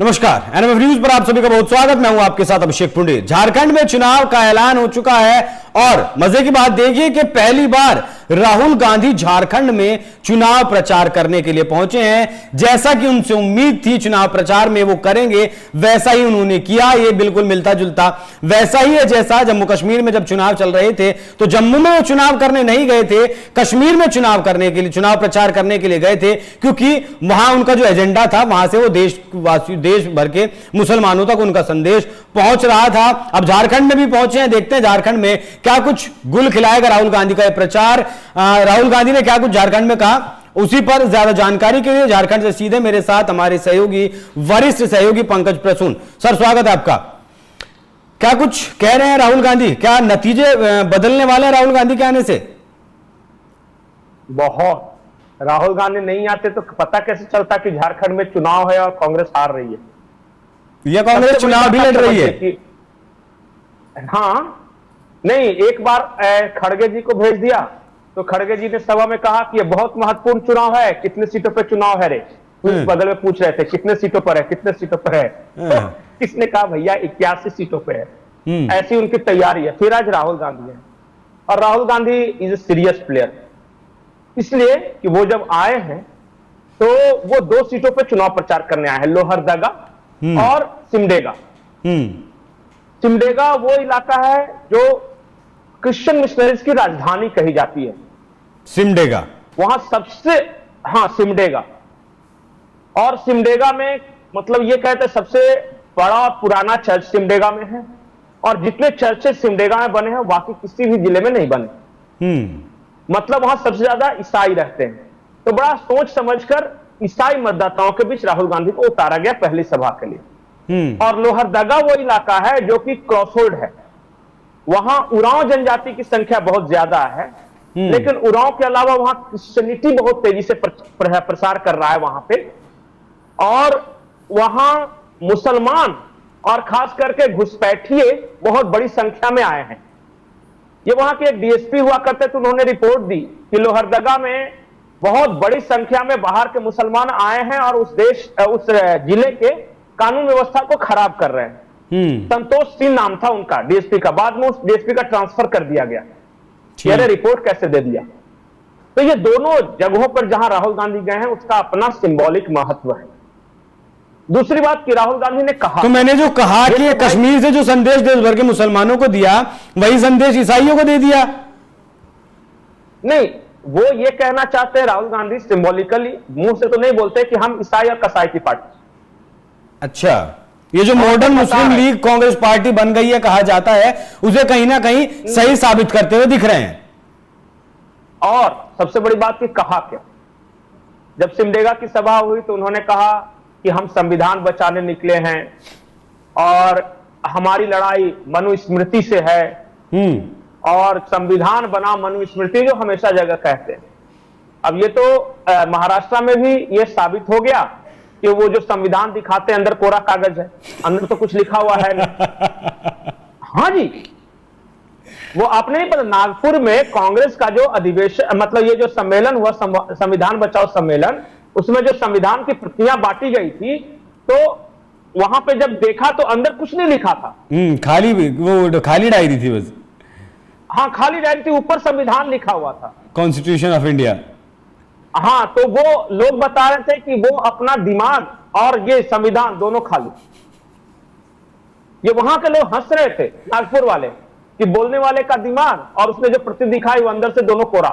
नमस्कार, NMF news पर आप सभी का बहुत स्वागत। मैं हूं आपके साथ अभिषेक पुंडे। झारखंड में चुनाव का ऐलान हो चुका है और मजे की बात देखिए कि पहली बार राहुल गांधी झारखंड में चुनाव प्रचार करने के लिए पहुंचे हैं। जैसा कि उनसे उम्मीद थी चुनाव प्रचार में वो करेंगे, वैसा ही उन्होंने किया। ये बिल्कुल मिलता जुलता वैसा ही है जैसा जम्मू कश्मीर में जब चुनाव चल रहे थे तो जम्मू में वो चुनाव करने नहीं गए थे, कश्मीर में चुनाव करने के लिए, चुनाव प्रचार करने के लिए गए थे, क्योंकि वहां उनका जो एजेंडा था वहां से वो देश भर के मुसलमानों तक उनका संदेश पहुंच रहा था। अब झारखंड में भी पहुंचे हैं, देखते हैं झारखंड में क्या कुछ गुल खिलाएगा राहुल गांधी का यह प्रचार। राहुल गांधी ने क्या कुछ झारखंड में कहा, उसी पर ज्यादा जानकारी के लिए झारखंड से सीधे मेरे साथ हमारे सहयोगी, वरिष्ठ सहयोगी पंकज प्रसून। सर, स्वागत है आपका। क्या कुछ कह रहे हैं राहुल गांधी? क्या नतीजे बदलने वाले हैं राहुल गांधी के आने से? बहुत। राहुल गांधी नहीं आते तो पता कैसे चलता कि झारखंड में चुनाव है और कांग्रेस हार रही है। यह कांग्रेस चुनाव भी लड़ रही है। हाँ, नहीं, एक बार खड़गे जी को भेज दिया तो खड़गे जी ने सभा में कहा कि यह बहुत महत्वपूर्ण चुनाव है, कितने सीटों पर चुनाव है रे। उस बगल में पूछ रहे थे कितने सीटों पर है, कितने सीटों पर है। तो किसने कहा भैया 81 सीटों पे है। ऐसी उनकी तैयारी है। फिर आज राहुल गांधी है और Rahul Gandhi is a serious player, इसलिए कि वो जब आए हैं तो वो 2 सीटों पे चुनाव प्रचार करने आए हैं, लोहरदगा और सिमडेगा। सिमडेगा वो इलाका है जो क्रिश्चियन मिशनरीज की राजधानी कही जाती है। सिमडेगा वहां सबसे, हाँ, सिमडेगा। और सिमडेगा में मतलब ये कहते हैं सबसे बड़ा पुराना चर्च सिमडेगा में है और जितने चर्चेस सिमडेगा में बने हैं बाकी किसी भी जिले में नहीं बने। मतलब वहां सबसे ज्यादा ईसाई रहते हैं। तो बड़ा सोच समझकर ईसाई मतदाताओं के बीच राहुल गांधी को उतारा गया पहली सभा के लिए। और लोहरदगा वो इलाका है जो कि क्रॉसरोड है। वहां उरांव जनजाति की संख्या बहुत ज्यादा है, लेकिन उरांव के अलावा वहां क्रिश्चियनिटी बहुत तेजी से प्रसार कर रहा है वहां पे। और वहां मुसलमान और खास करके घुसपैठिए बहुत बड़ी संख्या में आए हैं। ये वहां के एक डीएसपी हुआ करते थे, उन्होंने रिपोर्ट दी कि लोहरदगा में बहुत बड़ी संख्या में बाहर के मुसलमान आए हैं और उस जिले के कानून व्यवस्था को खराब कर रहे हैं। संतोष सिंह नाम था उनका डीएसपी का। बाद में उस डीएसपी का ट्रांसफर कर दिया गया। ये रिपोर्ट कैसे दे दिया। तो ये दोनों जगहों पर जहां राहुल गांधी गए हैं उसका अपना सिंबॉलिक महत्व है। दूसरी बात कि राहुल गांधी ने कहा, तो मैंने जो कहा कि कश्मीर से जो संदेश देश भर के मुसलमानों को दिया वही संदेश ईसाइयों को दे दिया। नहीं, वो ये कहना चाहते हैं राहुल गांधी सिंबॉलिकली, मुंह से तो नहीं बोलते कि हम ईसाई और कसाई की पार्टी। अच्छा, ये जो मॉडर्न मुस्लिम लीग कांग्रेस पार्टी बन गई है कहा जाता है, उसे कहीं ना कहीं सही साबित करते हुए दिख रहे हैं। और सबसे बड़ी बात कि कहा क्या, जब सिमडेगा की सभा हुई तो उन्होंने कहा कि हम संविधान बचाने निकले हैं और हमारी लड़ाई मनुस्मृति से है। और संविधान बना मनुस्मृति, जो हमेशा जगह कहते हैं। अब ये तो महाराष्ट्र में भी ये साबित हो गया कि वो जो संविधान दिखाते हैं अंदर कोरा कागज है, अंदर तो कुछ लिखा हुआ है नहीं। हाँ जी, वो आपने नहीं पता, नागपुर में कांग्रेस का जो अधिवेशन, मतलब ये जो सम्मेलन हुआ, संविधान बचाओ सम्मेलन, उसमें जो संविधान की प्रतियां बांटी गई थी तो वहां पे जब देखा तो अंदर कुछ नहीं लिखा था। खाली, वो खाली डायरी थी बस। हाँ, खाली डायरी थी, ऊपर संविधान लिखा हुआ था, कॉन्स्टिट्यूशन ऑफ इंडिया। हाँ, तो वो लोग बता रहे थे कि वो अपना दिमाग और ये संविधान दोनों खाली। ये वहां के लोग हंस रहे थे नागपुर वाले कि बोलने वाले का दिमाग और उसने जो प्रति दिखाई वो अंदर से दोनों कोरा।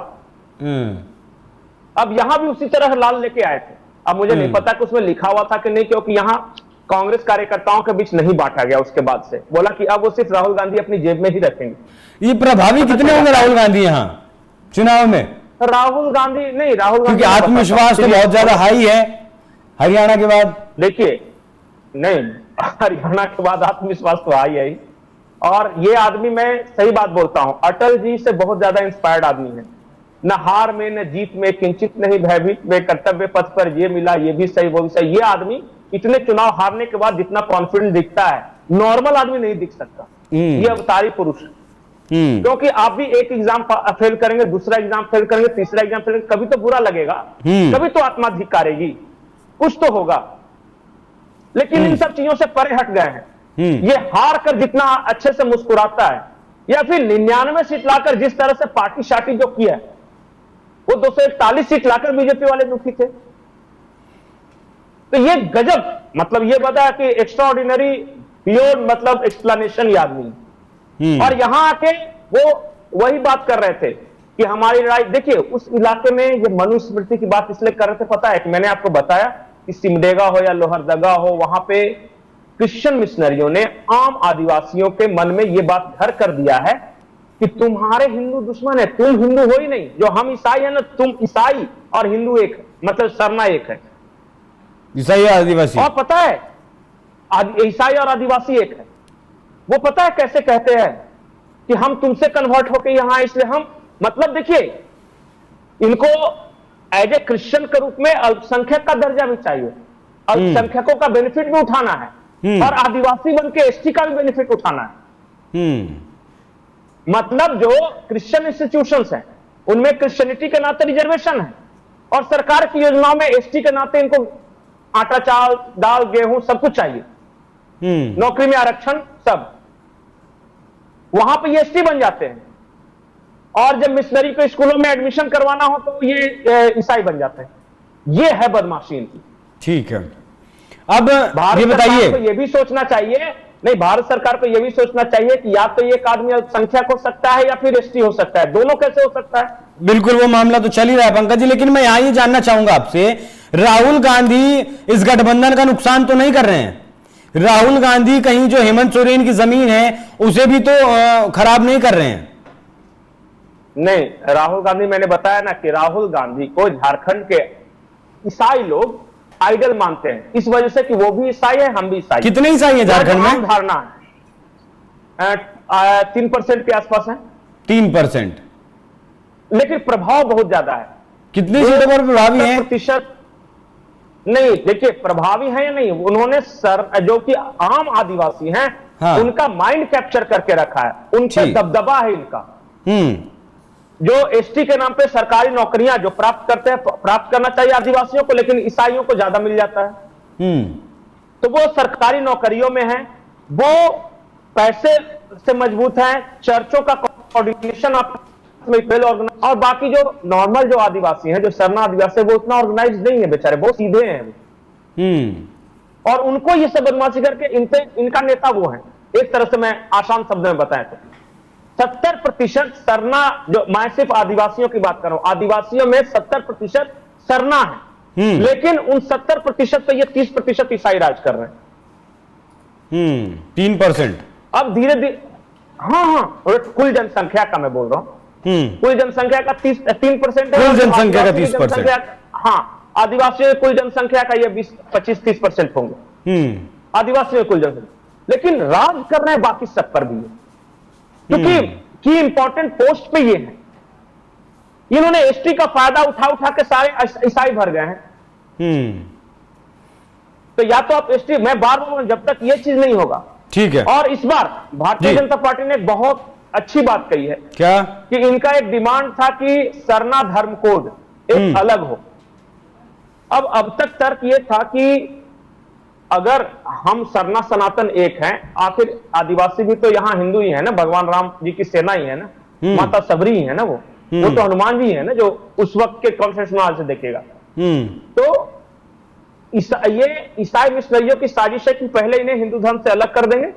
अब यहां भी उसी तरह लाल लेके आए थे। अब मुझे नहीं पता कि उसमें लिखा हुआ था कि नहीं, क्योंकि यहां कांग्रेस कार्यकर्ताओं के बीच नहीं बांटा गया। उसके बाद से बोला कि अब वो सिर्फ राहुल गांधी अपनी जेब में ही रखेंगे। ये प्रभावी कितने होंगे राहुल गांधी यहाँ चुनाव में? राहुल गांधी नहीं, राहुल गांधी क्योंकि आत्मविश्वास तो बहुत ज्यादा हाई है हरियाणा के बाद। देखिए, नहीं, हरियाणा के बाद आत्मविश्वास तो हाई है। और ये आदमी, मैं सही बात बोलता हूं, अटल जी से बहुत ज्यादा इंस्पायर्ड आदमी है। न हार में न जीत में किंचित नहीं भयभीत, वे कर्तव्य पथ पर ये मिला ये भी सही वो भी सही। ये आदमी इतने चुनाव हारने के बाद जितना कॉन्फिडेंट दिखता है, नॉर्मल आदमी नहीं दिख सकता। ये अवतारी पुरुष है। क्योंकि आप भी एक एग्जाम फेल करेंगे, दूसरा एग्जाम फेल करेंगे, तीसरा एग्जाम फेल करेंगे, कभी तो बुरा लगेगा, कभी तो आत्मा धिक्कारेगी, कुछ तो होगा। लेकिन इन सब चीजों से परे हट गए हैं। ये हार कर जितना अच्छे से मुस्कुराता है, या फिर 99 सीट लाकर जिस तरह से पार्टी शार्टी जो किया है, वो 241 सीट लाकर बीजेपी वाले दुखी थे। तो ये गजब, मतलब ये बता कि एक्स्ट्राऑर्डिनरी बियॉन्ड मतलब एक्सप्लेनेशन ये आदमी। और यहां आके वो वही बात कर रहे थे कि हमारी लड़ाई, देखिए उस इलाके में ये मनुस्मृति की बात इसलिए कर रहे थे, पता है कि मैंने आपको बताया कि सिमडेगा हो या लोहरदगा हो, वहां पे क्रिश्चियन मिशनरियों ने आम आदिवासियों के मन में ये बात घर कर दिया है कि तुम्हारे हिंदू दुश्मन है, तुम हिंदू हो ही नहीं, जो हम ईसाई है ना, तुम ईसाई और हिंदू एक, मतलब सरना एक है, ईसाई और आदिवासी। और पता है ईसाई और आदिवासी एक है। वो पता है कैसे कहते हैं कि हम तुमसे कन्वर्ट होके यहां, इसलिए हम, मतलब देखिए इनको एज ए क्रिश्चियन के रूप में अल्पसंख्यक का दर्जा भी चाहिए, अल्पसंख्यकों का बेनिफिट भी उठाना है, और आदिवासी बन के एसटी का भी बेनिफिट उठाना है। मतलब जो क्रिश्चियन इंस्टीट्यूशंस हैं उनमें क्रिश्चियनिटी के नाते रिजर्वेशन है, और सरकार की योजनाओं में एसटी के नाते इनको आटा चावल दाल गेहूं सब कुछ चाहिए, नौकरी में आरक्षण सब, वहां पे ये एसटी बन जाते हैं। और जब मिशनरी को स्कूलों में एडमिशन करवाना हो तो ये ईसाई बन जाते हैं। ये है बदमाशी इनकी। ठीक है, अब भारत ये बताइए, सरकार को ये भी सोचना चाहिए, नहीं भारत सरकार को यह भी सोचना चाहिए कि या तो एक आदमी अल्पसंख्यक हो सकता है या फिर एसटी हो सकता है, दोनों कैसे हो सकता है? बिल्कुल वो मामला तो चल ही रहा है पंकज जी, लेकिन मैं यहां ये जानना चाहूंगा आपसे, राहुल गांधी इस गठबंधन का नुकसान तो नहीं कर रहे हैं? राहुल गांधी कहीं जो हेमंत सोरेन की जमीन है उसे भी तो खराब नहीं कर रहे हैं? नहीं, राहुल गांधी, मैंने बताया ना कि राहुल गांधी को झारखंड के ईसाई लोग आइडल मानते हैं, इस वजह से कि वो भी ईसाई है, हम भी ईसाई। कितने ईसाई हैं झारखंड में? धारणा है 3% के आसपास है। 3%, लेकिन प्रभाव बहुत ज्यादा है। कितनी सीटों पर प्रभावी है? प्रतिशत नहीं, देखिए प्रभावी है या नहीं, उन्होंने जो कि आम आदिवासी हैं, हाँ। उनका माइंड कैप्चर करके रखा है, उनका दबदबा है इनका। जो एसटी के नाम पे सरकारी नौकरियां जो प्राप्त करते हैं, प्राप्त करना चाहिए आदिवासियों को, लेकिन ईसाइयों को ज्यादा मिल जाता है। तो वो सरकारी नौकरियों में है, वो पैसे से मजबूत है, चर्चों का कोऑर्डिनेशन और बाकी जो नॉर्मल जो आदिवासी हैं, जो सरना आदिवासी, वो उतना ऑर्गेनाइज नहीं है बेचारे, बहुत सीधे हैं। और उनको ये सब बदमाशी करके इनका नेता वो है, एक तरह से मैं आसान शब्द में बताएं तो 70% सरना, जो मैं सिर्फ आदिवासियों की बात कर रहा हूं, आदिवासियों में 70% सरना है, लेकिन उन 70% पे ये 30% ईसाई राज कर रहे हैं। 3%। अब धीरे धीरे, हाँ, कुल जनसंख्या का मैं बोल रहा हूं, कुल जनसंख्या का 3% है, कुल जनसंख्या का 30%। हाँ, आदिवासियों की कुल जनसंख्या का ये 25-30% होंगे आदिवासियों की कुल जनसंख्या, लेकिन राज कर रहे हैं बाकी सब पर भी, क्योंकि की इंपॉर्टेंट पोस्ट पे ये है। इन्होंने एसटी का फायदा उठा उठा के सारे ईसाई भर गए हैं। तो या तो आप एसटी, मैं बार बार जब तक ये चीज नहीं होगा, ठीक है। और इस बार भारतीय जनता पार्टी ने बहुत अच्छी बात कही है, क्या कि इनका एक डिमांड था कि सरना धर्म कोड एक अलग हो। अब तक तर्क ये था कि अगर हम सरना सनातन एक हैं, आखिर आदिवासी भी तो यहाँ हिंदू ही है ना, भगवान राम जी की सेना ही है ना, माता सबरी ही है ना, वो तो हनुमान जी है ना, जो उस वक्त के कॉन्फेशनल से देखेगा। तो ये ईसाई मिशनरियों की साजिश है कि पहले इन्हें हिंदू धर्म से अलग कर देंगे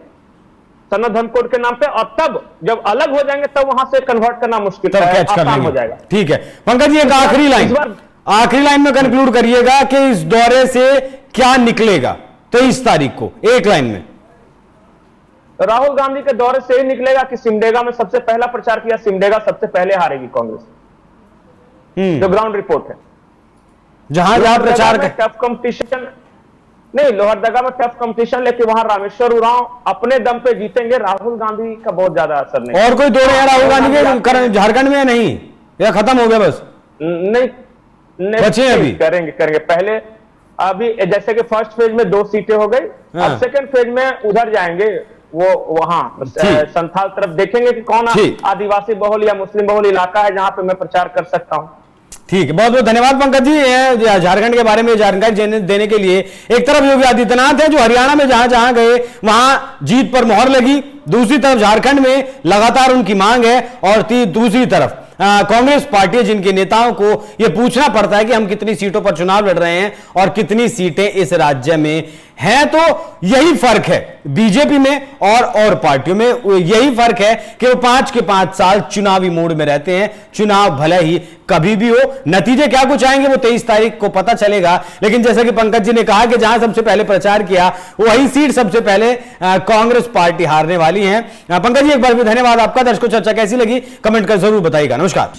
सरना धर्म कोड के नाम पे, और तब जब अलग हो जाएंगे तब वहां से कन्वर्ट करना मुश्किल है, आसान हो जाएगा। ठीक है पंकज जी, एक आखिरी लाइन में कंक्लूड करिएगा कि इस दौरे से क्या निकलेगा 23 तारीख को, एक लाइन में। राहुल गांधी के दौरे से ही निकलेगा कि सिमडेगा में सबसे पहला प्रचार किया, सिमडेगा सबसे पहले हारेगी कांग्रेस, जो ग्राउंड रिपोर्ट है। जहां प्रचार में टफ कंपटीशन नहीं, लोहरदगा में टफ कंपटीशन, लेकिन वहां रामेश्वर उरांव अपने दम पे जीतेंगे, राहुल गांधी का बहुत ज्यादा असर नहीं। और कोई दौरे है राहुल गांधी के झारखंड में नहीं, या खत्म हो गया बस? नहीं बचे अभी, करेंगे पहले। अभी जैसे कि फर्स्ट फेज में 2 सीटें हो गई, अब सेकंड फेज में उधर जाएंगे, वो वहां संथाल तरफ देखेंगे कि कौन आदिवासी बहुल या मुस्लिम बहुल इलाका है जहां पे मैं प्रचार कर सकता हूं। ठीक है, बहुत बहुत धन्यवाद पंकज जी ये झारखंड के बारे में जानकारी देने के लिए। एक तरफ योगी आदित्यनाथ है जो हरियाणा में जहां जहां गए वहां जीत पर मोहर लगी, दूसरी तरफ झारखंड में लगातार उनकी मांग है, और दूसरी तरफ कांग्रेस पार्टी जिनके नेताओं को यह पूछना पड़ता है कि हम कितनी सीटों पर चुनाव लड़ रहे हैं और कितनी सीटें इस राज्य में हैं। तो यही फर्क है बीजेपी में और पार्टियों में, यही फर्क है कि वो 5 के 5 साल चुनावी मोड में रहते हैं। चुनाव भले ही कभी भी हो, नतीजे क्या कुछ आएंगे वो 23 तारीख को पता चलेगा। लेकिन जैसा कि पंकज जी ने कहा कि जहां सबसे पहले प्रचार किया वही सीट सबसे पहले कांग्रेस पार्टी हारने वाली है। पंकज जी एक बार भी धन्यवाद आपका। दर्शकों चर्चा कैसी लगी कमेंट कर जरूर बताइएगा। नमस्कार।